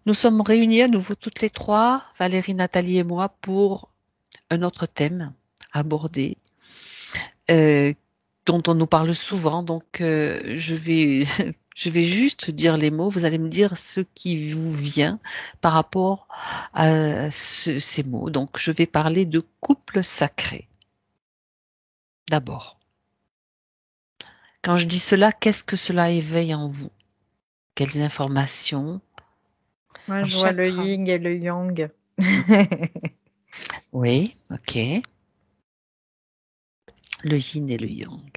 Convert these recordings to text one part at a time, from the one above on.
Nous sommes réunis à nouveau toutes les trois, Valérie, Nathalie et moi, pour un autre thème abordé, euh, dont on nous parle souvent. Donc, je vais juste dire les mots. Vous allez me dire ce qui vous vient par rapport à ces mots. Donc, je vais parler de couple sacré. D'abord, quand je dis cela, qu'est-ce que cela éveille en vous? Quelles informations? Moi, Un je vois le chakra. yin et le yang. Oui, ok. Le yin et le yang.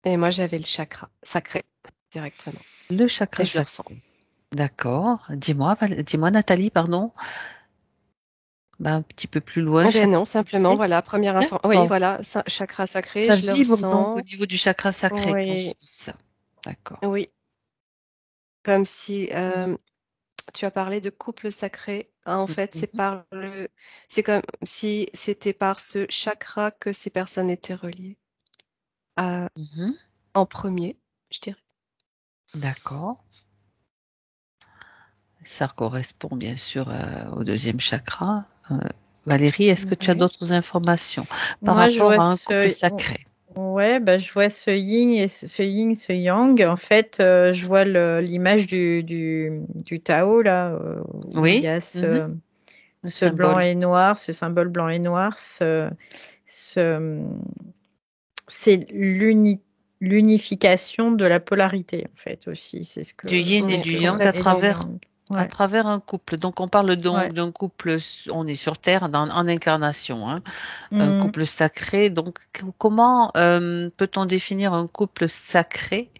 Et moi, j'avais le chakra sacré directement. Le Et chakra je le ressens. sacré. D'accord. Dis-moi, Nathalie, pardon. Ben, un petit peu plus loin, Eh ben chakra non, simplement, sacré. voilà, première info. Oui, D'accord. voilà, chakra sacré, Ça je le vibre donc au ressens. niveau du chakra sacré quand je Oui, dis ça. D'accord. oui. Comme si tu as parlé de couple sacré. En fait, Mhm. c'est comme si c'était par ce chakra que ces personnes étaient reliées Mhm. en premier, je dirais. D'accord. Ça correspond bien sûr au deuxième chakra. Valérie, est-ce que tu as Oui. d'autres informations par Moi, je rapport vois à un couple sacré? ouais, bah, je vois ce yin et ce yin, ce yang. En fait, je vois l'image du Tao, là, où il y Oui. a Mhm. Le ce blanc symbole. et noir, ce symbole blanc et noir. Ce, c'est l'unification de la polarité, en fait, aussi. C'est Du yin et Oui, du ce que je yang vois. Et du yang. à Ouais, travers un couple. Donc, on parle donc ouais. d'un couple, on est sur Terre en incarnation, hein, un Mhm. couple sacré. Donc, comment peut-on définir un couple sacré?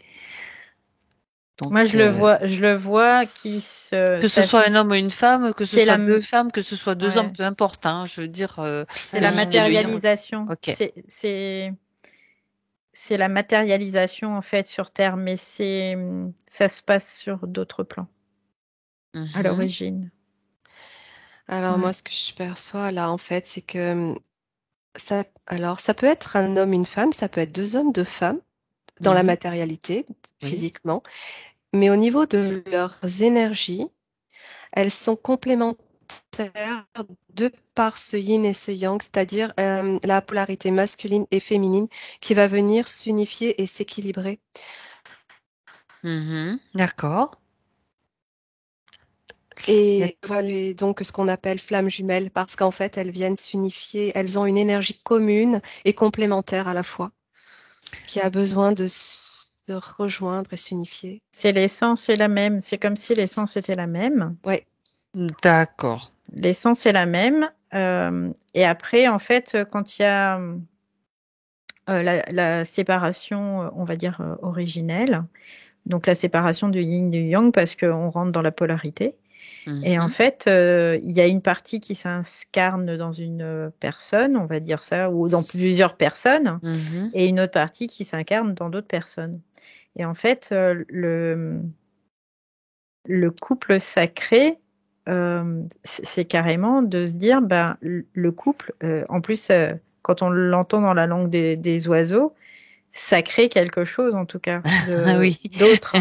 Donc, Moi, je le vois que ce soit un homme ou une femme, que ce c'est soit la, deux femmes, que ce soit deux hommes, ouais. peu importe, hein, je veux dire, C'est le la yin et le yang. matérialisation. Ok. C'est la matérialisation en fait sur Terre, mais ça se passe sur d'autres plans à Mhm. l'origine. alors moi, Ouais. ce que je perçois là, en fait, c'est que ça peut être un homme, une femme, ça peut être deux hommes, deux femmes, dans la Mhm. matérialité, Oui. physiquement, mais au niveau de leurs énergies, elles sont complémentaires de par ce yin et ce yang, c'est-à-dire la polarité masculine et féminine qui va venir s'unifier et s'équilibrer. Mhm. D'accord. Et voilà donc ce qu'on appelle flammes jumelles, parce qu'en fait, elles viennent s'unifier, elles ont une énergie commune et complémentaire à la fois, qui a besoin de se rejoindre et s'unifier. C'est l'essence est la même. C'est comme si l'essence était la même. Ouais. D'accord. L'essence est la même. Et après, en fait, quand il y a la séparation, on va dire, originelle, donc la séparation du yin et du yang, parce qu'on rentre dans la polarité. Et en Mhm. fait, il y a une partie qui s'incarne dans une personne, on va dire ça, ou dans plusieurs personnes, Mhm. et une autre partie qui s'incarne dans d'autres personnes. Et en fait, le couple sacré, c'est carrément de se dire, ben, le couple, en plus, quand on l'entend dans la langue des oiseaux, ça crée quelque chose, en tout cas, Ah oui. d'autre.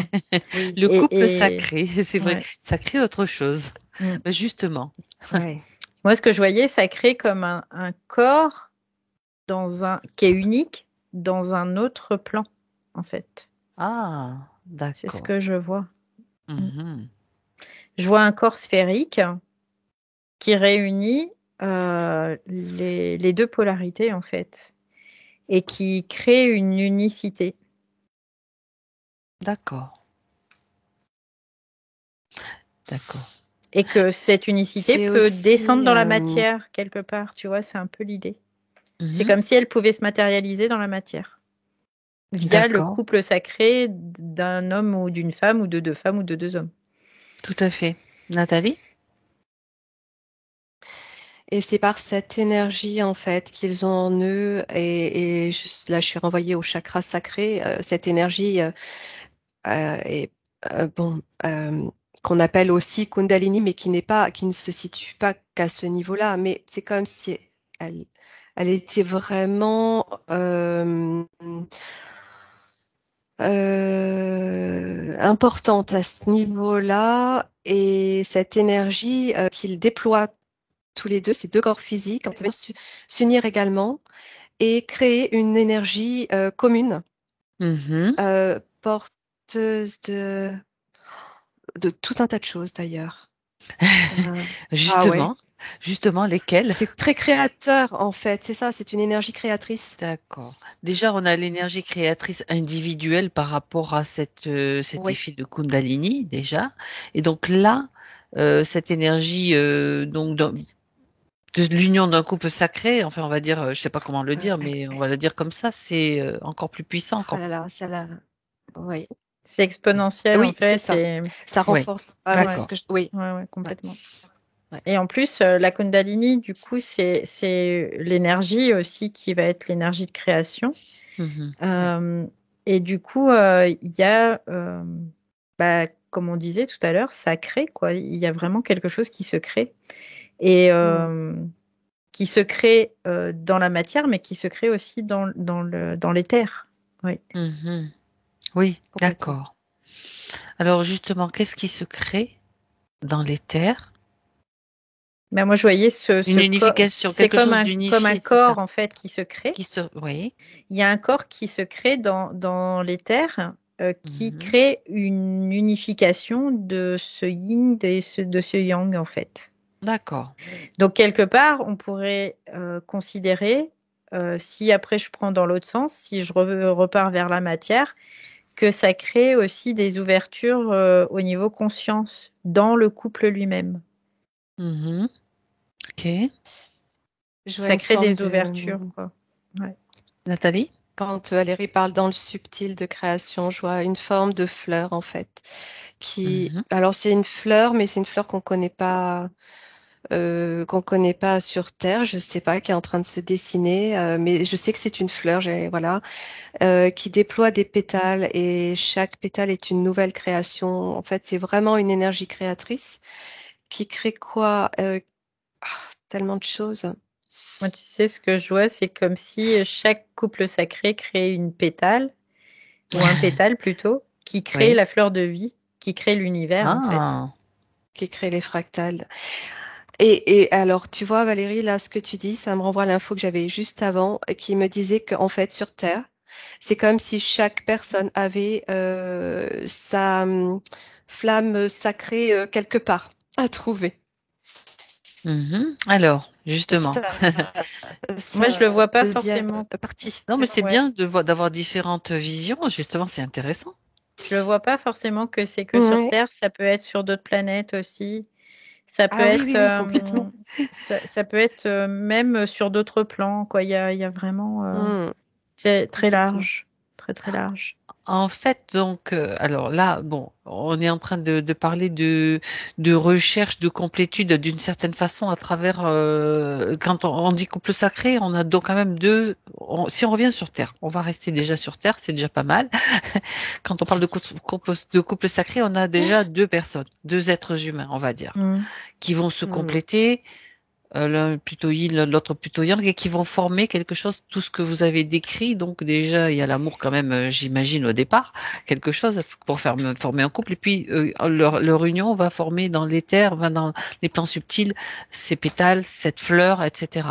Oui, Le couple sacré, c'est vrai, ouais. ça crée autre chose. Mm. Justement. Ouais. Moi, ce que je voyais, ça crée comme un corps qui est unique dans un autre plan, en fait. Ah, C'est ce d'accord. que je vois. Mm. Mhm. Je vois un corps sphérique qui réunit les deux polarités, en fait, et qui crée une unicité. D'accord, d'accord. Et que cette unicité C'est peut descendre aussi, dans la matière, quelque part. Tu vois, c'est un peu l'idée. C'est Mhm. comme si elle pouvait se matérialiser dans la matière, via le D'accord, couple sacré d'un homme ou d'une femme, ou de deux femmes ou de deux hommes. tout à fait. Nathalie? et c'est par cette énergie en fait qu'ils ont en eux, là je suis renvoyée au chakra sacré, cette énergie est bon, qu'on appelle aussi Kundalini, mais qui ne se situe pas qu'à ce niveau-là, mais c'est comme si elle, elle était vraiment importante à ce niveau-là, et cette énergie qu'ils déploient tous les deux, ces deux corps physiques, vont s'unir également et créer une énergie commune, porteuse de tout un tas de choses d'ailleurs. Justement, justement, lesquelles? C'est très créateur en fait, c'est ça, c'est une énergie créatrice. D'accord. Déjà, on a l'énergie créatrice individuelle par rapport à cet Oui. effet de Kundalini, déjà. Et donc là, cette énergie de l'union d'un couple sacré, enfin, on va dire, je sais pas comment le dire, mais on va le dire comme ça, c'est encore plus puissant. Oh Encore... là là, oui. C'est exponentiel Oui, en fait. c'est ça. Ça Ouais. renforce. D'accord. Oui. Ouais, complètement. Ouais. Et en plus, la Kundalini, du coup, c'est l'énergie aussi qui va être l'énergie de création. Et du coup, il y a, comme on disait tout à l'heure, ça crée, quoi. Il y a vraiment quelque chose qui se crée. Et qui se crée dans la matière, mais qui se crée aussi dans l'éther. Oui. Oui, Complètement. d'accord. Alors justement, qu'est-ce qui se crée dans l'éther? Ben moi, je voyais Une unification, c'est quelque chose d'unifié, comme un c'est corps ça? en fait qui se crée. Oui. Il y a un corps qui se crée dans l'éther, qui crée une unification de ce yin et de ce yang en fait. D'accord. Donc quelque part, on pourrait considérer, si après je prends dans l'autre sens, si je repars vers la matière, que ça crée aussi des ouvertures au niveau conscience dans le couple lui-même. Ok. Ça crée des ouvertures, quoi. Ouais. Nathalie? Quand Valérie parle dans le subtil de création, je vois une forme de fleur en fait. Alors c'est une fleur, mais c'est une fleur qu'on connaît pas sur Terre. Je sais pas, qui est en train de se dessiner, mais je sais que c'est une fleur. Qui déploie des pétales, et chaque pétale est une nouvelle création. En fait, c'est vraiment une énergie créatrice qui crée quoi? Tellement de choses. Moi, tu sais, ce que je vois, c'est comme si chaque couple sacré crée une pétale, ou un pétale plutôt, qui crée Oui. la fleur de vie, qui crée l'univers, en fait. Qui crée les fractales. Et alors, tu vois, Valérie, là, ce que tu dis, ça me renvoie à l'info que j'avais juste avant, qui me disait qu'en fait, sur Terre, c'est comme si chaque personne avait sa flamme sacrée quelque part à trouver. Alors, justement. Moi, je le vois pas forcément. Partie. Non, mais c'est bien d'avoir différentes visions. Justement, c'est intéressant. Je le vois pas forcément que c'est que sur Terre. Ça peut être sur d'autres planètes aussi. Ça peut être, oui, complètement. Ça peut être même sur d'autres plans, quoi. Il y a vraiment, c'est très large, très très large. En fait, donc, alors là, bon, on est en train de parler de recherche de complétude d'une certaine façon à travers, quand on dit couple sacré, on a donc quand même si on revient sur Terre, on va rester déjà sur Terre, c'est déjà pas mal. Quand on parle de couple sacré, on a déjà deux personnes, deux êtres humains, on va dire, qui vont se compléter. L'un plutôt yin, l'autre plutôt yang, et qui vont former quelque chose, tout ce que vous avez décrit. Donc déjà, il y a l'amour quand même, j'imagine, au départ, quelque chose pour former un couple. Et puis, leur union va former dans l'éther, dans les plans subtils, ces pétales, cette fleur, etc.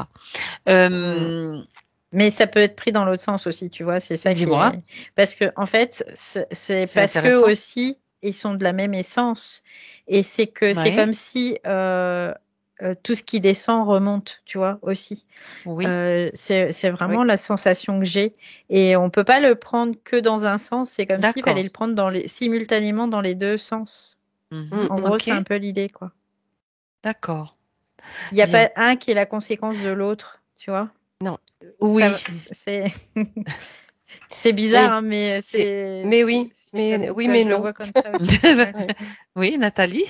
Mais ça peut être pris dans l'autre sens aussi, tu vois, c'est ça qui est... Parce que, en fait, c'est parce que aussi, ils sont de la même essence. Et c'est que c'est comme si... tout ce qui descend remonte, tu vois, aussi. Oui. C'est vraiment la sensation que j'ai. Et on peut pas le prendre que dans un sens. C'est comme s'il fallait le prendre simultanément dans les deux sens. En gros, c'est un peu l'idée, quoi. D'accord. Il n'y a pas un qui est la conséquence de l'autre, tu vois. Non. Oui. C'est bizarre, hein, mais Mais oui, mais je le vois comme ça aussi. Oui, Nathalie.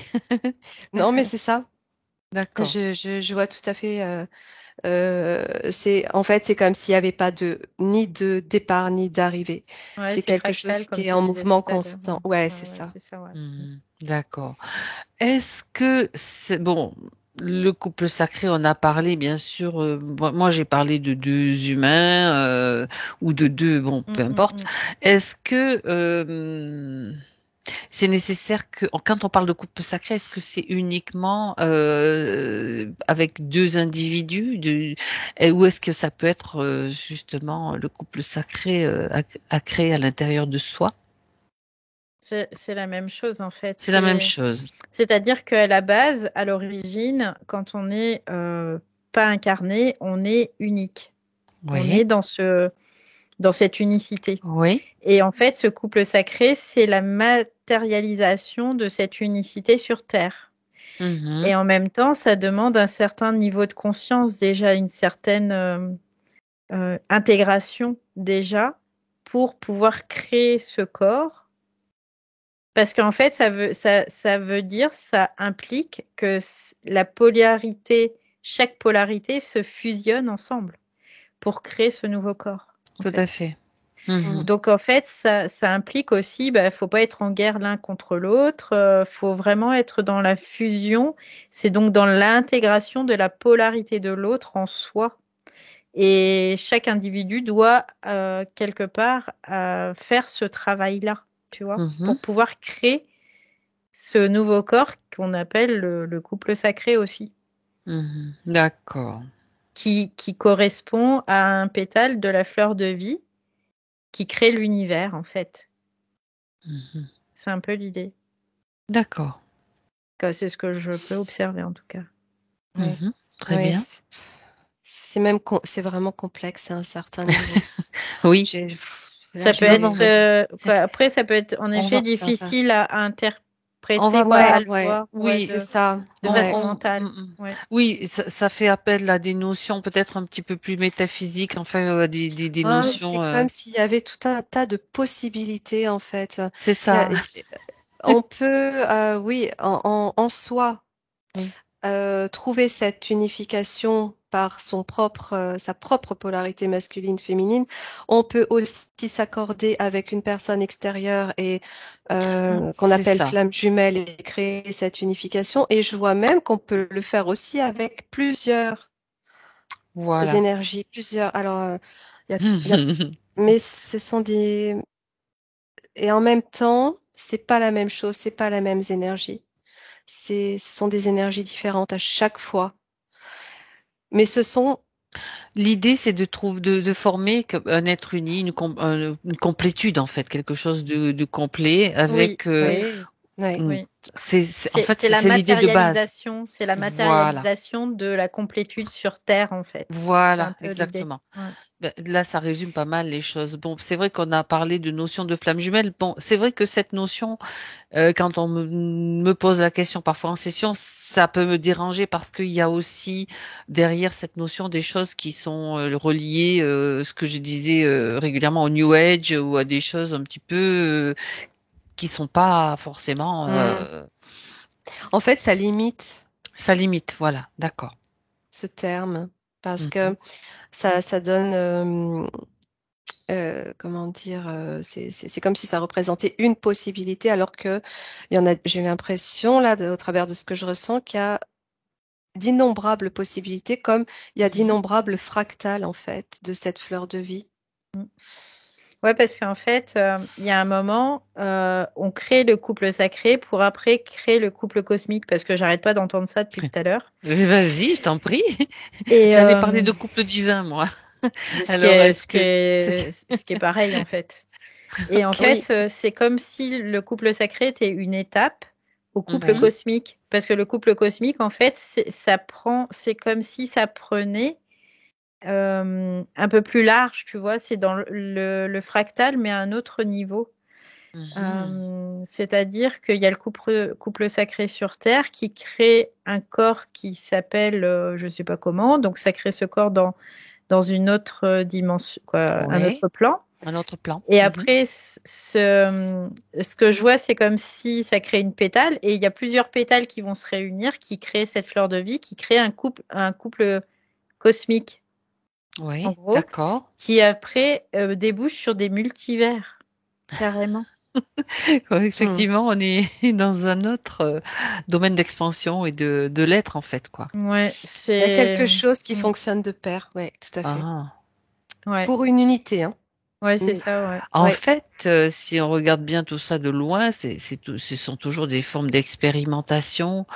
Non, mais c'est ça. D'accord. Je vois tout à fait. En fait, c'est comme s'il n'y avait pas ni de départ ni d'arrivée. C'est quelque chose qui est en mouvement constant. Ouais, c'est ça. D'accord. Est-ce que c'est bon? Le couple sacré, on a parlé, bien sûr. Moi, j'ai parlé de deux humains ou de deux, bon, peu importe. Est-ce que C'est nécessaire que, quand on parle de couple sacré, est-ce que c'est uniquement avec deux individus ou est-ce que ça peut être justement le couple sacré à créer à l'intérieur de soi? C'est la même chose en fait. C'est la même chose. C'est-à-dire qu'à la base, à l'origine, quand on n'est pas incarné, on est unique. On Oui, est dans cette unicité. oui. Et en fait, ce couple sacré, c'est la matérialisation de cette unicité sur Terre. Mhm. Et en même temps, ça demande un certain niveau de conscience, déjà une certaine intégration déjà pour pouvoir créer ce corps. Parce qu'en fait, ça veut dire, ça implique que la polarité, chaque polarité se fusionne ensemble pour créer ce nouveau corps. Tout à fait. Mhm. Donc en fait, ça implique aussi, faut pas être en guerre l'un contre l'autre, faut vraiment être dans la fusion. C'est donc dans l'intégration de la polarité de l'autre en soi. Et chaque individu doit quelque part faire ce travail-là, tu vois, Mhm. pour pouvoir créer ce nouveau corps qu'on appelle le couple sacré aussi, Mhm. D'accord. qui correspond à un pétale de la fleur de vie qui crée l'univers en fait. Mhm. C'est un peu l'idée. D'accord. C'est ce que je peux observer en tout cas. Ouais. Mhm. Très Ouais, bien. c'est vraiment complexe à un certain niveau. Oui. Là, Ça peut Non, non, être, mais après, ça peut être en on effet va, difficile à on interpréter va ou à pas. Ouais, le ouais, voir, Oui, c'est ça. de Ouais. façon mentale. mm. Ouais. Oui, ça fait appel à des notions peut-être un petit peu plus métaphysiques, enfin, des C'est notions. comme s'il y avait tout un tas de possibilités en fait. C'est Il y a- ça. on peut, oui, en soi, Oui. trouver cette unification par sa propre polarité masculine-féminine. On peut aussi s'accorder avec une personne extérieure et qu'on C'est appelle ça. flamme jumelle et créer cette unification. Et je vois même qu'on peut le faire aussi avec plusieurs Voilà. énergies, plusieurs. Alors, il y a- mais ce sont des et en même temps, c'est pas la même chose, c'est pas la même énergie. Ce sont des énergies différentes à chaque fois. Mais ce sont L'idée, c'est de former un être uni, une complétude en fait, quelque chose de complet Oui, avec. oui, ouais. Mm, oui. en fait, C'est la c'est l'idée de base. c'est la Voilà. matérialisation de la complétude sur Terre, en fait. C'est un Voilà, peu l'idée. exactement. Ouais. Ben, là, ça résume pas mal les choses. Bon, c'est vrai qu'on a parlé de notion de flamme jumelle. Bon, c'est vrai que cette notion, quand on me pose la question parfois en session, ça peut me déranger parce qu'il y a aussi derrière cette notion des choses qui sont reliées, ce que je disais régulièrement au New Age ou à des choses un petit peu qui sont pas forcément Hmm. En fait, ça limite ça limite. Voilà, d'accord. ce terme parce Mhm. que ça donne, comment dire, c'est comme si ça représentait une possibilité alors que il y en a, j'ai l'impression là, au travers de ce que je ressens, qu'il y a d'innombrables possibilités, comme il y a Mhm. d'innombrables fractales en fait de cette fleur de vie. Ouais, parce qu'en fait, il y a un moment, on crée le couple sacré pour après créer le couple cosmique, parce que j'arrête pas d'entendre ça depuis tout à l'heure. Vas-y, je t'en prie. Et J'allais parler de couple divin, moi. ce qui Alors, est, ce est-ce qui que est, ce qui est pareil en fait. Et en Oui. fait, c'est comme si le couple sacré était une étape au couple Mhm. cosmique. Parce que le couple cosmique, en fait, c'est comme si ça prenait un peu plus large, tu vois. C'est dans le fractal, mais à un autre niveau. Mhm. C'est-à-dire qu'il y a le couple sacré sur Terre qui crée un corps qui s'appelle, je ne sais pas comment, donc ça crée ce corps dans une autre dimension, quoi, un Oui, autre plan. un autre plan. Et Mhm. après, ce que je vois, c'est comme si ça crée une pétale, et il y a plusieurs pétales qui vont se réunir, qui créent cette fleur de vie, qui crée un couple cosmique, en Oui, gros, d'accord. qui après débouche sur des multivers, carrément. Hmm. Effectivement, on est dans un autre domaine d'expansion et de l'être, en fait, quoi. Ouais, Il y a c'est. quelque chose qui Mm, fonctionne de pair, oui, tout à fait. Ah. ouais. Pour une unité, hein. Ouais, c'est ça, ouais. En Ouais. fait, si on regarde bien tout ça de loin, ce sont toujours des formes d'expérimentation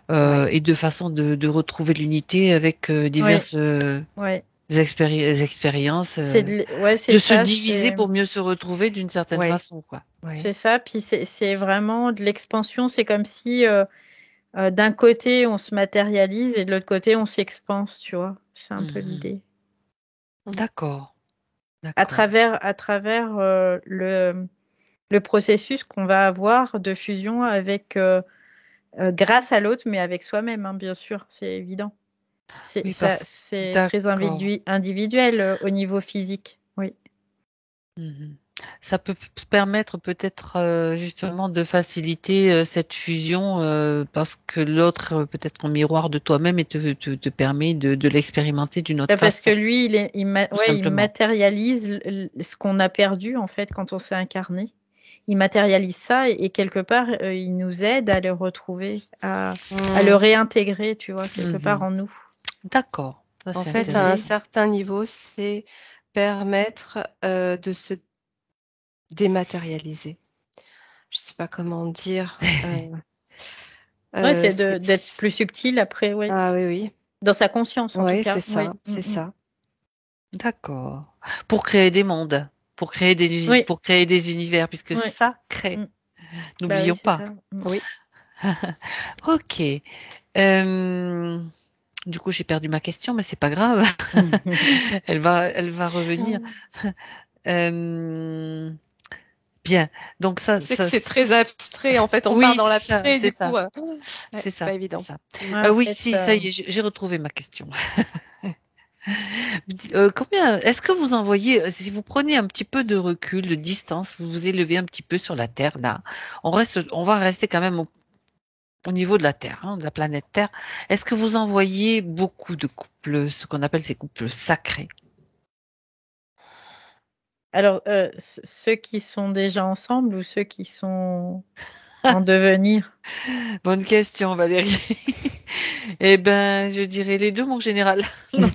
Ouais. et de façon de retrouver l'unité avec diverses Ouais. expériences, Ouais, c'est de se ça, diviser pour mieux se retrouver d'une certaine Ouais. façon, quoi. Ouais. c'est ça. Puis c'est vraiment de l'expansion. C'est comme si d'un côté on se matérialise et de l'autre côté on s'expanse, tu vois. C'est un peu Mhm. l'idée. D'accord, À d'accord. travers le processus qu'on va avoir de fusion avec grâce à l'autre, mais avec soi-même, hein, bien sûr, c'est évident. Oui, parce C'est très d'accord. individuel au niveau physique. Oui. Mhm. Ça peut permettre peut-être justement de faciliter cette fusion parce que l'autre peut être en miroir de toi-même et te permet de l'expérimenter d'une autre Parce que façon, lui, tout il simplement. matérialise ce qu'on a perdu en fait quand on s'est incarné. Il matérialise ça et quelque part, il nous aide à le retrouver, à le Mm. réintégrer, tu vois, quelque part Mhm. en nous. D'accord, ça En c'est C'est fait, à un l'idée. intéressant. certain niveau, c'est permettre de se dématérialiser. Je sais pas comment dire. Ouais, c'est C'est... d'être plus subtil après, oui. Ah oui, oui. Dans sa conscience, en tout Ouais, c'est cas. Oui. ça, c'est ça. D'accord. Pour créer des mondes, Oui. pour créer des univers, puisque Oui. ça crée. Mm. Bah oui, N'oublions c'est pas. ça. Mm. Oui. Ok. Euh, du coup, j'ai perdu ma question, mais c'est pas grave. Elle va revenir. Euh, bien. Donc C'est que c'est très abstrait. En fait, on part oui, dans c'est ça, l'abstrait et c'est du coup, ça, ouais, c'est c'est pas ça, c'est évident. ça. Ouais, en Oui, fait, si, ça y est, j'ai retrouvé ma question. Combien, est-ce que vous envoyez, si vous prenez un petit peu de recul, de distance, vous vous élevez un petit peu sur la Terre, là, on va rester quand même au niveau de la Terre, hein, de la planète Terre. Est-ce que vous envoyez beaucoup de couples, ce qu'on appelle ces couples sacrés? alors, ceux qui sont déjà ensemble ou ceux qui sont en devenir? Bonne question, Valérie. Eh ben, je dirais les deux, mon général. Non,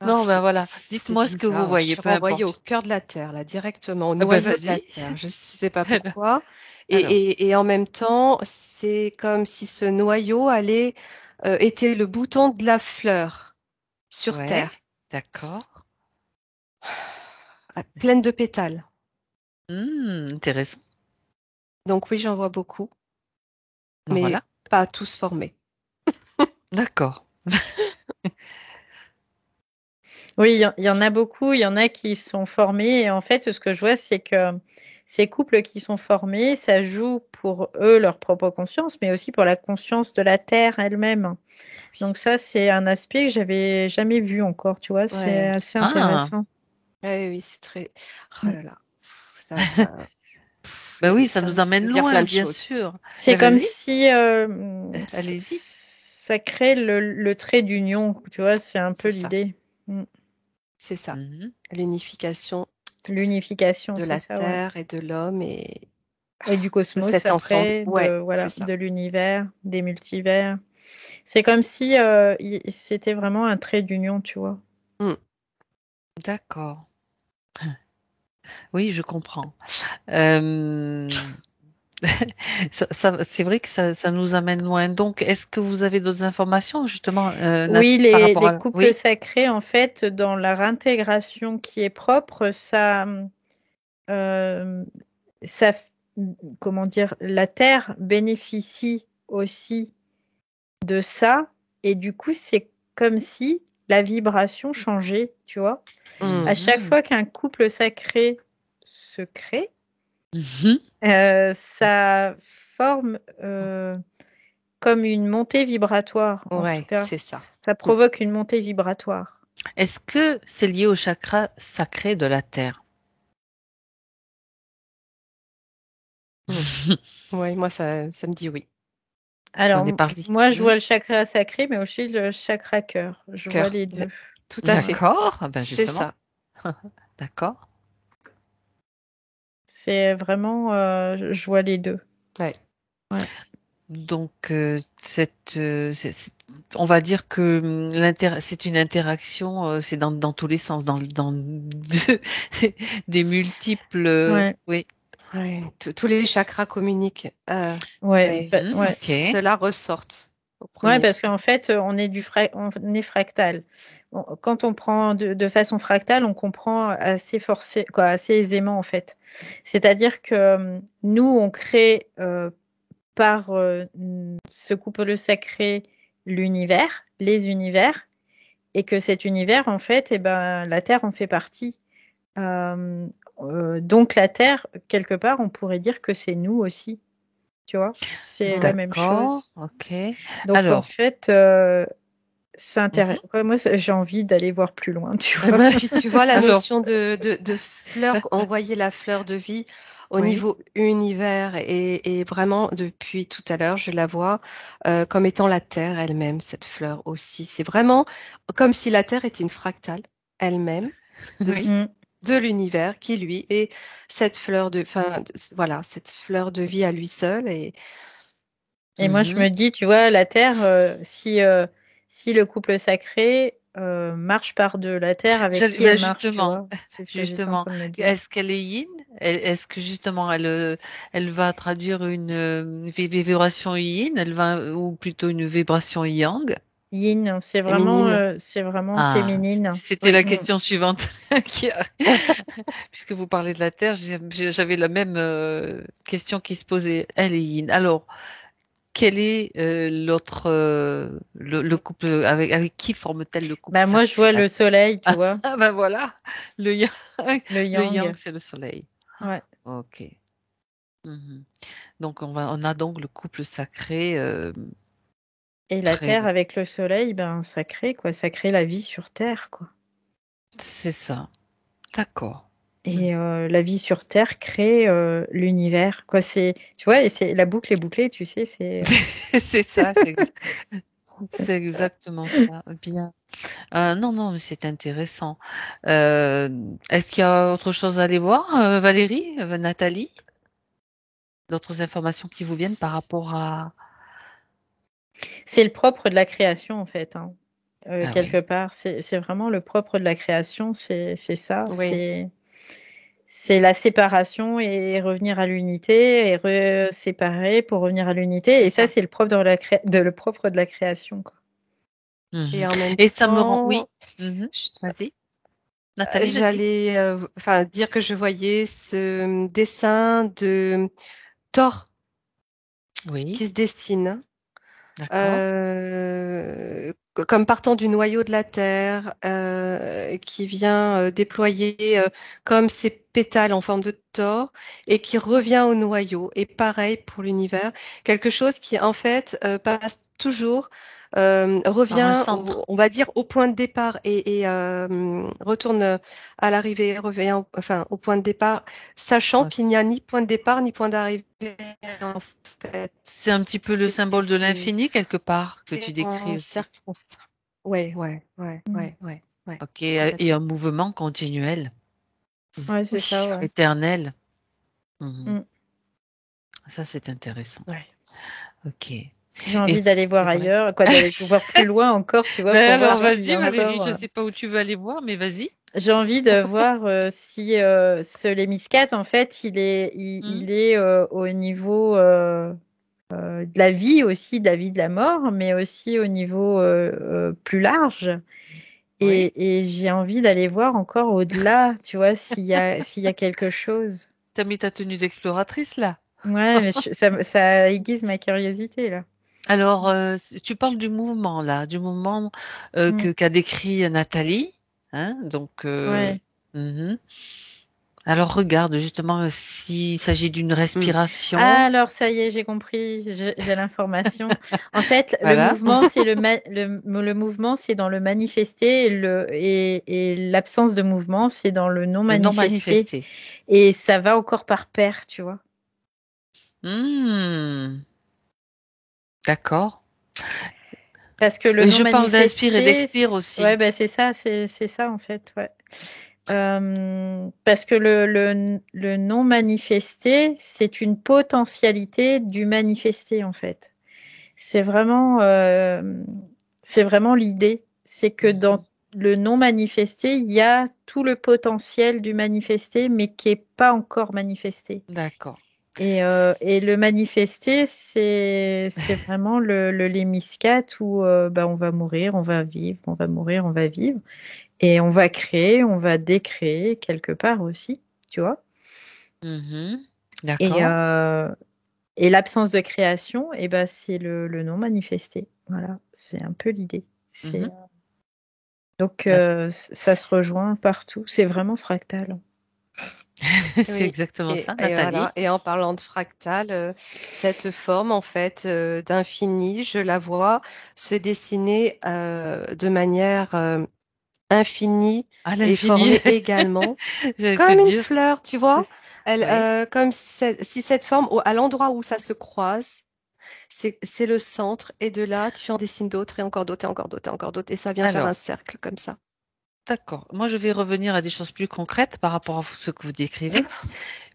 Alors, non, ben voilà. c'est Dites-moi ce que vous bizarre. Je voyez, suis peu renvoyée au importe. cœur de la Terre, là, directement, au Ah ben, noyau de la vas-y. Terre. Je ne sais pas pourquoi. Alors, Et en même temps, c'est comme si ce noyau était le bouton de la fleur sur ouais, Terre, d'accord. pleine de pétales. Intéressant. Donc oui, j'en vois beaucoup, Ben mais voilà, pas tous formés. d'accord. Oui, il y en a beaucoup. Il y en a qui sont formés. Et en fait, ce que je vois, c'est que ces couples qui sont formés, ça joue pour eux leur propre conscience, mais aussi pour la conscience de la Terre elle-même. Donc ça, c'est un aspect que j'avais jamais vu encore, tu vois. C'est Ouais. assez Ah, intéressant. Ouais, oui, c'est très. Oh Mm. là là. Ça, ben oui, ça ça nous emmène veut dire plein loin, de bien choses. sûr. C'est Ben comme vas-y, si allez-y. ça crée le trait d'union, tu vois. C'est un peu C'est ça. l'idée. Mm. C'est ça. Mhm. L'unification L'unification, de c'est la ça, ouais. Terre et de l'homme et Et du de cosmos cet ensemble. après, Ouais, c'est voilà, ça. de l'univers, des multivers. C'est comme si c'était vraiment un trait d'union, tu vois. Mm. D'accord. Oui, je comprends. Euh, c'est vrai que ça nous amène loin. Donc, est-ce que vous avez d'autres informations, justement, Nat, Oui, par rapport les à... couples Oui. sacrés, en fait, dans leur intégration qui est propre, euh, ça, comment dire, la Terre bénéficie aussi de ça, et du coup, c'est comme si la vibration changeait, tu vois. À Mm. chaque Mhm. fois qu'un couple sacré se crée, Mhm. ça forme comme une montée vibratoire, en tout Ouais, cas. c'est ça. Ça Mm. provoque une montée vibratoire. Est-ce que c'est lié au chakra sacré de la Terre? Mm. Ouais, moi, ça me dit oui. J'en Alors, ai parlé. moi, je Mhm. vois le chakra sacré, mais aussi le chakra cœur. Je vois Cœur. les Ouais, deux. tout à Ouais. fait. D'accord. Ah ben C'est justement. ça. D'accord. C'est vraiment, je vois les deux. Ouais. Ouais. Donc, on va dire que c'est une interaction, c'est dans tous les sens, dans des multiples. Ouais, Oui. Ouais, tous les chakras communiquent. ouais, Ouais, ouais. Ok. cela ressortent au Ouais, premier parce temps. qu'en fait, on est fractal. Quand on prend de façon fractale, on comprend assez forcé, quoi, assez aisément en fait. C'est-à-dire que nous, on crée par ce couple sacré l'univers, les univers, et que cet univers, en fait, eh ben, la Terre en fait partie. Euh, donc la Terre, quelque part, on pourrait dire que c'est nous aussi, tu vois, c'est la même D'accord. chose. Ok. Donc en Alors. fait, c'est Mhm. intéressant. Moi, j'ai envie d'aller voir plus loin, tu Eh vois. ben, Puis tu vois la alors. notion de fleur, on voyait la fleur de vie au Oui. niveau univers et vraiment depuis tout à l'heure, je la vois comme étant la Terre elle-même, cette fleur aussi. C'est vraiment comme si la Terre était une fractale elle-même de, Oui. s- Mm. de l'univers qui lui est cette fleur voilà, cette fleur de vie à lui seul Et moi, je Mhm. me dis, tu vois, la Terre, si le couple sacré marche par de la Terre, avec qui Ben elle marche, tu justement, vois? C'est ce que j'étais en justement, train de me dire. est-ce qu'elle est yin? Est-ce que justement elle va traduire une vibration yin, elle va ou plutôt une vibration yang? Yin, féminine. c'est vraiment Ah, féminine. c'était Oui. la Mm. question suivante. Puisque vous parlez de la Terre, j'avais la même question qui se posait. Elle est yin. Alors, quel est l'autre, le couple, avec qui forme-t-elle le couple Bah, moi, je vois sacré? le soleil, tu vois, Ah ben voilà, le yang, le le yang yang. c'est le soleil. Ouais. Ok. Mhm. Donc on a donc le couple sacré Et la très, Terre avec le soleil, ben, ça crée, quoi. Ça crée la vie sur Terre, quoi. c'est ça. D'accord. Mhm. Et la vie sur Terre crée l'univers, quoi. Tu vois, et c'est la boucle est bouclée, tu sais, c'est. C'est ça, c'est exactement ça. Bien. Non, non, mais c'est intéressant. Est-ce qu'il y a autre chose à aller voir, Valérie, Nathalie? D'autres informations qui vous viennent par rapport à... C'est le propre de la création, en fait, hein. Ah Quelque oui. part, c'est vraiment le propre de la création, c'est ça, Oui, c'est la séparation et revenir à l'unité et séparer pour revenir à l'unité. c'est Et ça, ça. c'est le propre le propre de la création, quoi. Mhm. Et en même Et ça me rend... Oui. temps, Mhm. j- Vas-y. Nathalie, vas-y. j'allais dire que je voyais ce dessin de Thor Oui. qui se dessine, D'accord. comme partant du noyau de la Terre, qui vient déployer comme ses pétales en forme de Thor et qui revient au noyau. Et pareil pour l'univers, quelque chose qui en fait passe toujours, Par un revient, centre. on va dire, au point de départ et retourne à l'arrivée, revient enfin, au point de départ, sachant Ok. qu'il n'y a ni point de départ ni point d'arrivée en fait. C'est un petit peu le symbole de C'est l'infini quelque part que tu c'est décris en aussi. cercle constant. Ouais, ouais, ouais, Mm. ouais, ouais, ouais, Ok. Et un complètement. mouvement continuel, Ouais, c'est ça, Oui, ouais. éternel. Mhm. Mm. Ça, c'est intéressant. ouais. Ok. J'ai Et envie d'aller c'est voir vrai. ailleurs, quoi, d'aller voir plus loin encore, tu vois, Ben pour alors, voir s'il y vas-y, a Valérie. encore. Je sais pas où tu veux aller voir, mais vas-y. J'ai envie de voir si ce lémiscate, en fait, Hmm. il est au niveau de la vie aussi, de la vie de la mort, mais aussi au niveau plus large. Oui. Et j'ai envie d'aller voir encore au-delà, tu vois, s'il y a quelque chose. T'as mis ta tenue d'exploratrice là. Ouais, mais ça aiguise ma curiosité, là. Alors, tu parles du mouvement là, du mouvement Mm. qu'a décrit Nathalie, hein, donc. Ouais. Mhm. Alors regarde justement s'il s'agit d'une Mm. Ah, respiration. alors, ça y est, j'ai compris, j'ai l'information. En fait, le Voilà. mouvement, c'est le mouvement, c'est dans le manifesté et l'absence de mouvement, c'est dans le non Le non manifesté. manifesté. Et ça va encore par paire, tu vois. Hmm, d'accord. Parce que le Et non je parle d'inspire et manifesté, d'expire ouais, aussi. bah, c'est ça, en fait, ouais. Parce que le non manifesté, c'est une potentialité du manifesté, en fait. C'est vraiment C'est vraiment l'idée. C'est que dans le non manifesté, il y a tout le potentiel du manifesté, mais qui n'est pas encore manifesté. D'accord. Et le manifesté, c'est vraiment le l'hémiscate où on va mourir, on va vivre, on va mourir, on va vivre. Et on va créer, on va décréer quelque part aussi, tu vois. D'accord. Et l'absence de création, c'est le non manifesté. Voilà, c'est un peu l'idée. Donc, ça se rejoint partout. C'est vraiment fractal. C'est Oui. exactement ça, Et Nathalie. voilà. Et en parlant de fractal, cette forme en fait d'infini, je la vois se dessiner de manière infinie À et l'infini, formée également j'allais te comme une dire. fleur, tu vois. Elle, Oui. comme si cette forme, à l'endroit où ça se croise, c'est le centre. Et de là, tu en dessines d'autres et encore d'autres et encore d'autres et encore d'autres. Et ça vient faire un Alors, cercle comme ça. d'accord. Moi, je vais revenir à des choses plus concrètes par rapport à ce que vous décrivez.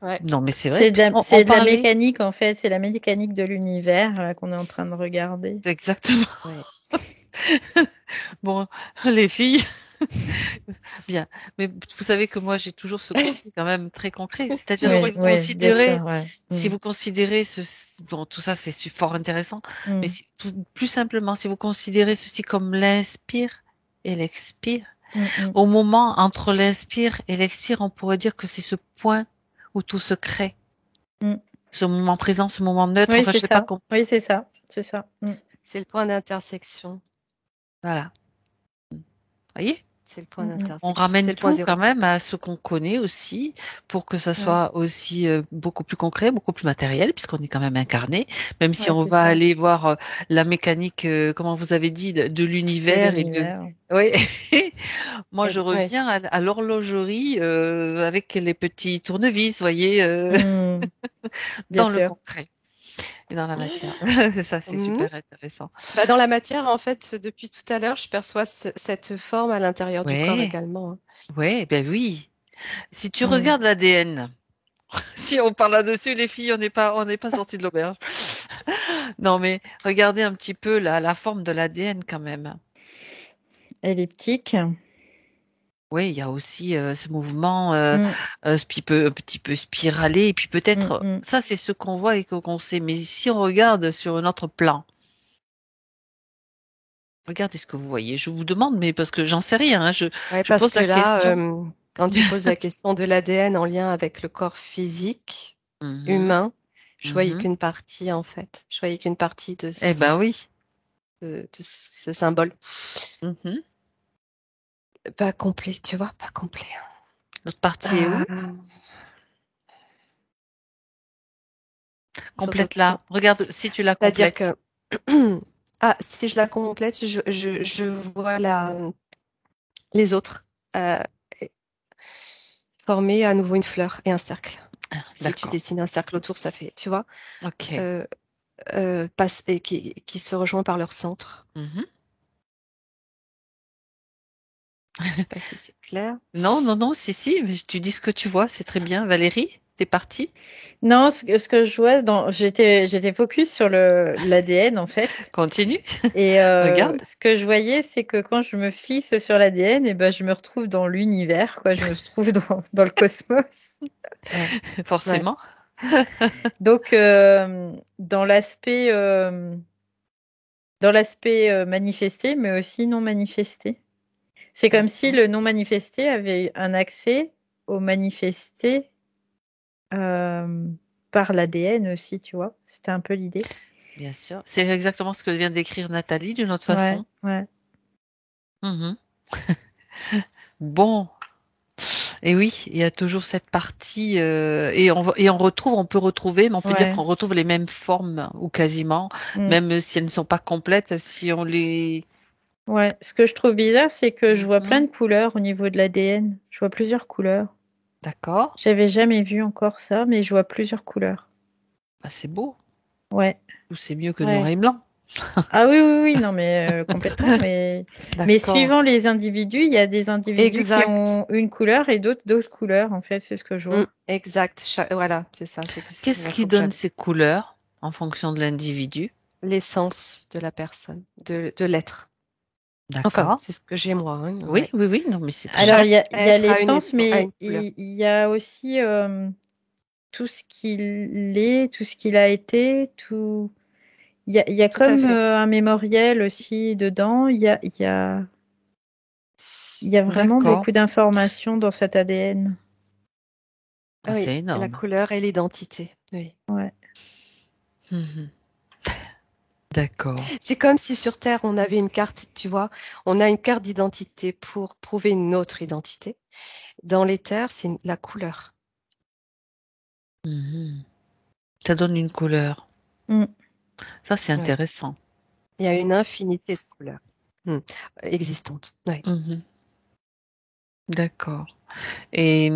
Ouais. Non, mais c'est vrai, C'est de puisqu'on la parlait. mécanique, en fait. C'est la mécanique de l'univers là, qu'on est en train de regarder. Exactement. Ouais. Bon, les filles, bien. Mais vous savez que moi, j'ai toujours ce côté quand même très concret. C'est-à-dire, Oui, oui, bien sûr. Ouais. si vous considérez bon, tout ça, c'est fort intéressant. Mais plus simplement, si vous considérez ceci comme l'inspire et l'expire, au moment entre l'inspire et l'expire, on pourrait dire que c'est ce point où tout se crée. Ce moment présent, ce moment neutre. Oui, Enfin, je c'est sais pas ça. comment. Oui, c'est ça. C'est ça. C'est le point d'intersection. Voilà. Vous voyez? C'est le point On d'intersection. ramène C'est le point tout zéro. quand même à ce qu'on connaît aussi, pour que ça Ouais. soit aussi beaucoup plus concret, beaucoup plus matériel, puisqu'on est quand même incarné, même si Ouais, on c'est va ça. aller voir la mécanique, comment vous avez dit, de De l'univers et de. l'univers. Oui. Moi, je Ouais. reviens à l'horlogerie avec les petits tournevis, vous voyez, Bien dans le sûr. concret et dans la matière. C'est ça, c'est Mhm. super intéressant. Bah, dans la matière, en fait, depuis tout à l'heure, je perçois cette forme à l'intérieur du corps Ouais, également. ouais, ben oui. Si tu regardes l'ADN, si on parle là-dessus, les filles, on n'est pas sorti de l'auberge. Non, mais regardez un petit peu la forme de l'ADN quand même. Elliptique. Oui, il y a aussi ce mouvement un petit peu spiralé, et puis peut-être, ça c'est ce qu'on voit et qu'on sait. Mais si on regarde sur un autre plan, regardez ce que vous voyez. Je vous demande, mais parce que j'en sais rien, hein, Ouais, je parce pose que la là, question. quand tu poses la question de l'ADN en lien avec le corps physique Mhm, humain, je voyais mhm. qu'une partie, en fait. Je voyais qu'une partie Eh ben oui. de ce symbole. Mhm. Pas complet, tu vois, pas complet. L'autre partie est Ah, où? sur Complète d'autres plans. là. Regarde si tu la C'est-à-dire complètes. que si je la complète, je vois les autres euh, former à nouveau une fleur et un cercle. Si tu D'accord. dessines un cercle autour, ça fait, tu vois, Ok. et qui se rejoignent par leur centre. Mhm. Je sais pas si c'est clair. Non, non, non, si, mais tu dis ce que tu vois, c'est très bien. Valérie, t'es partie? Non, ce que je vois, j'étais focus sur l'ADN en fait. Continue. Et Regarde. ce que je voyais, c'est que quand je me fixe sur l'ADN, je me retrouve dans l'univers, quoi. Je me retrouve dans le cosmos. Ouais, ouais. Forcément. Donc, dans l'aspect manifesté, mais aussi non manifesté. C'est comme si le non manifesté avait un accès au manifesté par l'ADN aussi, tu vois. C'était un peu l'idée. Bien sûr. C'est exactement ce que vient d'écrire Nathalie d'une autre Ouais, façon. ouais. Mhm. Bon. Et oui, il y a toujours cette partie on peut retrouver, mais on peut dire Ouais. qu'on retrouve les mêmes formes ou quasiment, Mm. même si elles ne sont pas complètes, si on les. Ouais. Ce que je trouve bizarre, c'est que je vois plein Mhm. de couleurs au niveau de l'ADN. Je vois plusieurs couleurs. D'accord. J'avais jamais vu encore ça, mais je vois plusieurs couleurs. Bah, c'est beau. Ouais. Ou c'est mieux que noir Ouais. et blanc. Ah oui, oui, oui, non, mais complètement. Mais D'accord. suivant les individus, il y a des individus qui Exact. ont une couleur et d'autres couleurs, en fait, c'est ce que je vois. Exact. Voilà, c'est ça. C'est Qu'est-ce qui l'info que donne j'avais. ces couleurs en fonction de l'individu? L'essence de la personne, de l'être. Enfin, D'accord. c'est ce que j'ai moi. Hein, Oui, ouais. oui, oui, non, mais c'est très Alors, Chaque il y a être a une l'essence, a mais une couleur. il y a aussi tout ce qu'il est, tout ce qu'il a été, tout. Il y a Tout à comme fait. un mémoriel aussi dedans. Il y a vraiment D'accord. beaucoup d'informations dans cet ADN. Ah, Oui, c'est la énorme. couleur et l'identité. Oui. Ouais. Mhm. D'accord. C'est comme si sur Terre, on avait une carte, tu vois, on a une carte d'identité pour prouver une autre identité. Dans les terres, c'est la couleur. Mhm. Ça donne une couleur. Mm. Ça, c'est Ouais. intéressant. Il y a une infinité de couleurs existantes. Ouais. Mhm. D'accord. Et du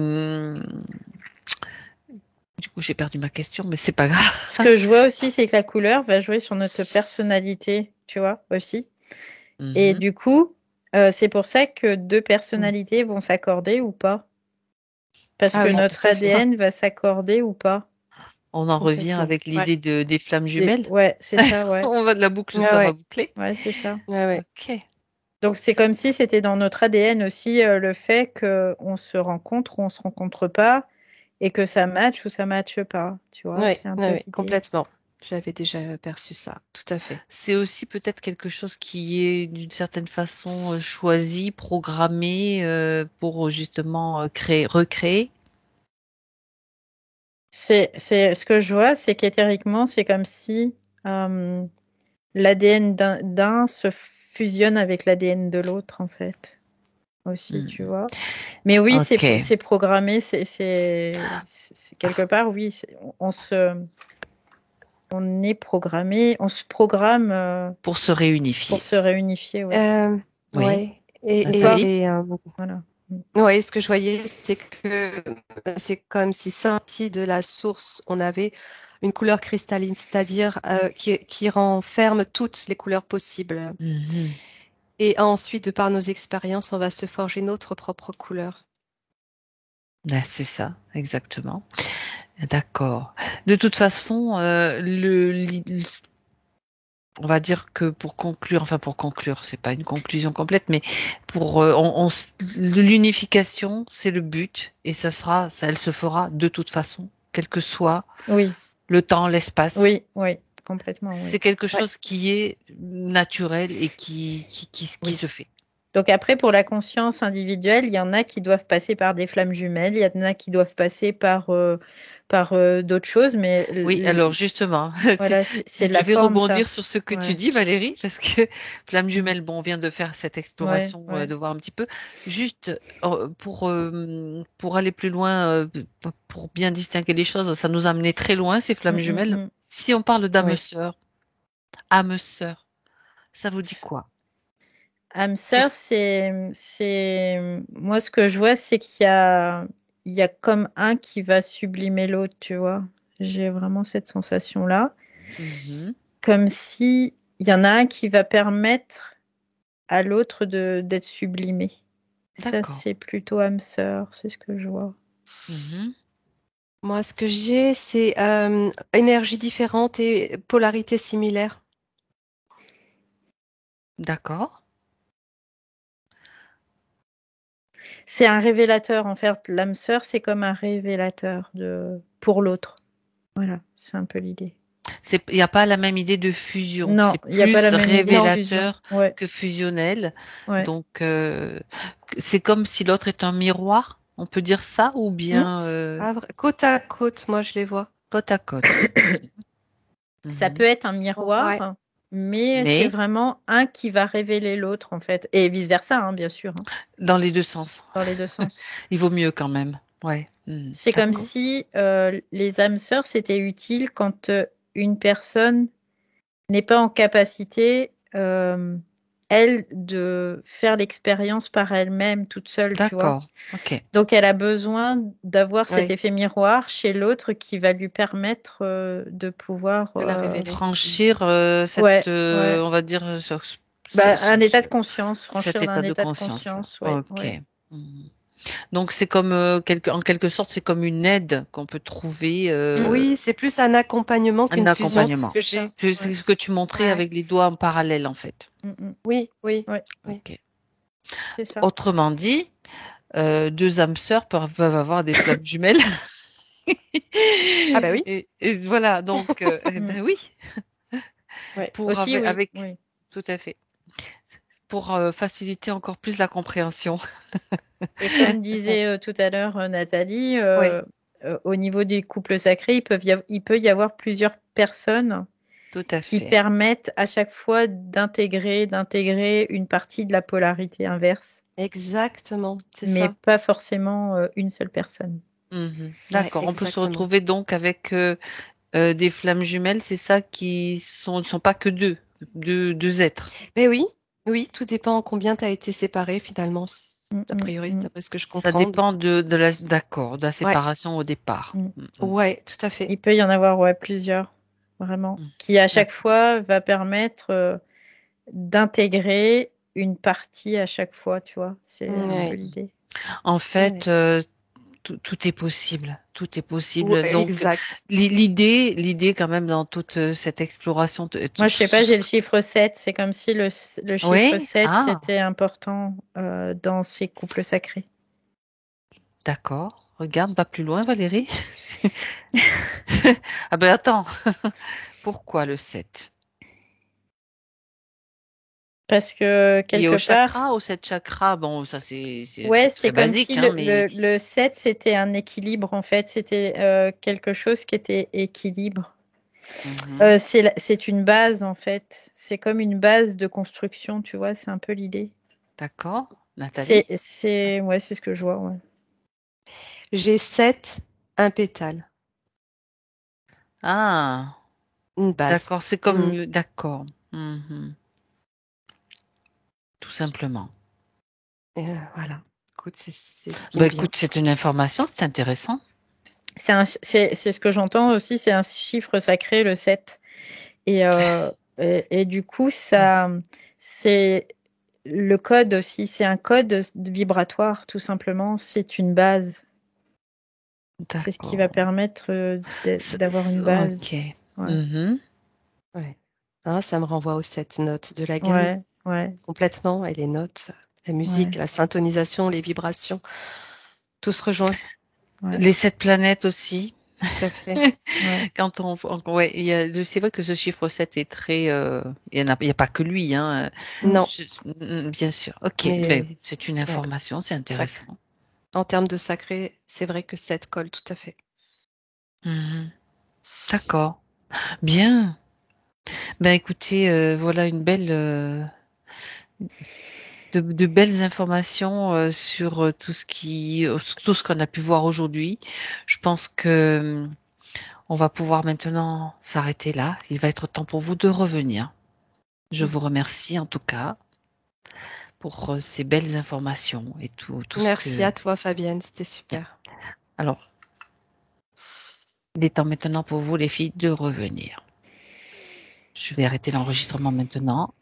coup, j'ai perdu ma question, mais c'est pas grave. Ce que je vois aussi, c'est que la couleur va jouer sur notre personnalité, tu vois, aussi. Et Mhm. du coup, c'est pour ça que deux personnalités vont s'accorder ou pas. Parce Ah que oui, notre tout à fait. ADN va s'accorder ou pas. On en revient Complètement. avec Ouais. l'idée des flammes jumelles. Ouais, c'est ça, ouais. La boucle Ah sera ouais. bouclée. Ouais, c'est ça. Ah ouais. Ok. Donc c'est comme si c'était dans notre ADN aussi le fait qu'on se rencontre ou on se rencontre pas et que ça matche ou ça matche pas. Tu vois, Ouais, c'est un ouais, peu ouais, l'idée. complètement. J'avais déjà perçu ça. Tout à fait. C'est aussi peut-être quelque chose qui est d'une certaine façon choisi, programmé pour justement recréer. C'est ce que je vois, c'est qu'éthériquement, c'est comme si l'ADN d'un se fusionne avec l'ADN de l'autre, en fait, aussi, tu Hmm. vois. Mais oui, Ok. c'est programmé, c'est quelque part, oui, on est programmé, on se programme Pour se pour réunifier. se réunifier, ouais. Oui. Ouais. Ou pas. Nathalie? Voilà. Ouais, ce que je voyais, c'est que c'est comme si sorti de la source, on avait une couleur cristalline, c'est-à-dire qui renferme toutes les couleurs possibles. Mhm. Et ensuite, de par nos expériences, on va se forger notre propre couleur. C'est ça, exactement. D'accord. De toute façon, on va dire que pour conclure, c'est pas une conclusion complète, mais pour l'unification, c'est le but, et elle se fera de toute façon, quel que soit Oui, le temps, l'espace. oui, complètement, oui. C'est quelque Ouais, chose qui est naturel et qui Oui. se fait. Donc après, pour la conscience individuelle, il y en a qui doivent passer par des flammes jumelles, il y en a qui doivent passer par d'autres choses, mais Oui, alors justement, voilà, c'est de je la vais forme, ça. rebondir sur ce que tu Ouais, dis, Valérie, parce que Flamme mm. Jumelle, bon, on vient de faire cette Ouais, exploration, ouais. de voir un petit peu. Juste pour aller plus loin, pour bien distinguer les choses, ça nous a amené très loin, ces Mm, Flammes mm, Jumelles. mm. Si on parle d'âme Oui. sœur, ça vous dit quoi? Âme sœur, Qu'est-ce- moi ce que je vois, c'est il y a comme un qui va sublimer l'autre, tu vois. J'ai vraiment cette sensation-là. Mhm. Comme si il y en a un qui va permettre à l'autre d'être sublimé. Ça, D'accord. c'est plutôt âme sœur, c'est ce que je vois. Mhm. moi, ce que j'ai, c'est énergie différente et polarité similaire. D'accord. C'est un révélateur, en fait. L'âme sœur, c'est comme un révélateur pour l'autre. Voilà, c'est un peu l'idée. Il n'y a pas la même idée de fusion. Non, C'est il n'y a pas la plus même idée de Non, fusion. révélateur Ouais, que fusionnel. ouais. Donc, c'est comme si l'autre est un miroir. On peut dire ça ou Hmm. bien côte à côte, moi, je les vois. côte à côte. Ça Mhm. peut être un Ouais. miroir, mais c'est Mais vraiment un qui va révéler l'autre, en fait. Et vice-versa, hein, bien sûr, hein, dans les deux sens. dans les deux sens. Il vaut mieux quand même. Ouais. C'est comme D'accord. si les âmes sœurs, c'était utile quand une personne n'est pas en capacité, elle, de faire l'expérience par elle-même, toute seule, tu vois. D'accord. Ok. Donc, elle a besoin d'avoir cet Ouais, effet miroir chez l'autre qui va lui permettre de pouvoir... de la révéler. Franchir ouais, ouais. on va dire, Bah, un état de conscience, cet franchir d'un état de état de conscience-là. conscience, ouais, Ok. ouais. Mhm. Donc c'est comme en quelque sorte, c'est comme une aide qu'on peut trouver, Oui, c'est plus un accompagnement un qu'une fusion, c'est accompagnement. ce que j'ai. C'est ce que tu montrais Ouais. avec les doigts en parallèle en fait. Oui, oui. Ouais, Oui. Ok. c'est ça. Autrement dit, deux âmes sœurs peuvent avoir des flammes jumelles. Ah bah oui. Et voilà, donc ben oui, Ouais. pour Aussi, oui. avec Oui. tout à fait, pour faciliter encore plus la compréhension. Et comme disait tout à l'heure Nathalie, Oui. Au niveau des couples sacrés, il peut y avoir plusieurs personnes Tout à qui fait. permettent à chaque fois d'intégrer une partie de la polarité inverse, Exactement, c'est mais ça. pas forcément une seule personne. Mhm. Ouais, D'accord, on peut se exactement. retrouver donc avec des flammes jumelles, c'est ça qui ne sont pas que deux êtres. Mais oui, oui, tout dépend combien tu as été séparé finalement, a priori, Mm. d'après ce que je Ça comprends. dépend de la Ouais, séparation au départ. ouais, tout à fait. Il peut y en avoir plusieurs, vraiment, qui à chaque fois va permettre d'intégrer une partie à chaque fois, tu vois. C'est un peu l'idée. En fait, tout est possible. Tout est possible. Ouais, Donc, exact. l'idée quand même dans toute cette exploration. Moi, je sais pas, j'ai le chiffre 7. C'est comme si le chiffre Oui? 7, Ah, c'était important dans ces couples sacrés. d'accord. Regarde, va plus loin, Valérie. Ah ben attends. Pourquoi le 7? Parce que Lié quelque au part, chakra, au 7 chakras, bon, ça c'est ouais, très c'est comme si basique, hein, mais le 7, c'était un équilibre, en fait. C'était quelque chose qui était équilibre. Mhm. C'est une base, en fait. C'est comme une base de construction, tu vois, c'est un peu l'idée. D'accord. Nathalie? Ouais, c'est ce que je vois, ouais. J'ai 7, un pétale, Ah, une base. d'accord, c'est comme d'accord. Mhm. Tout simplement. Voilà. Écoute, c'est ce qui Bah me vient. écoute, c'est une information, c'est intéressant. C'est ce que j'entends aussi, c'est un chiffre sacré, le 7. Et du coup, c'est le code aussi, c'est un code vibratoire, tout simplement. C'est une base. C'est ce qui va D'accord. permettre d'avoir une base. Ok. Ouais. Mhm. Ouais. Hein, ça me renvoie aux 7 notes de la gamme. Ouais, ouais. Complètement. Et les notes, la musique, Ouais. la syntonisation, les vibrations, tout se rejoint. Ouais. Les 7 planètes aussi. Tout à fait. Ouais. Quand ouais, c'est vrai que ce chiffre 7 est très, il y a pas que lui, hein. Non, Bien sûr. Ok, mais ben, c'est une voilà. information, c'est intéressant. En termes de sacré, c'est vrai que 7 colle tout à fait. Mhm. D'accord. Bien. Ben écoutez, voilà une belle, de belles informations sur tout ce qu'on a pu voir aujourd'hui. Je pense que on va pouvoir maintenant s'arrêter là. Il va être temps pour vous de revenir. Je vous remercie en tout cas pour ces belles informations et tout ce Merci que. à toi, Fabienne. C'était super. Alors, il est temps maintenant pour vous, les filles, de revenir. Je vais arrêter l'enregistrement maintenant.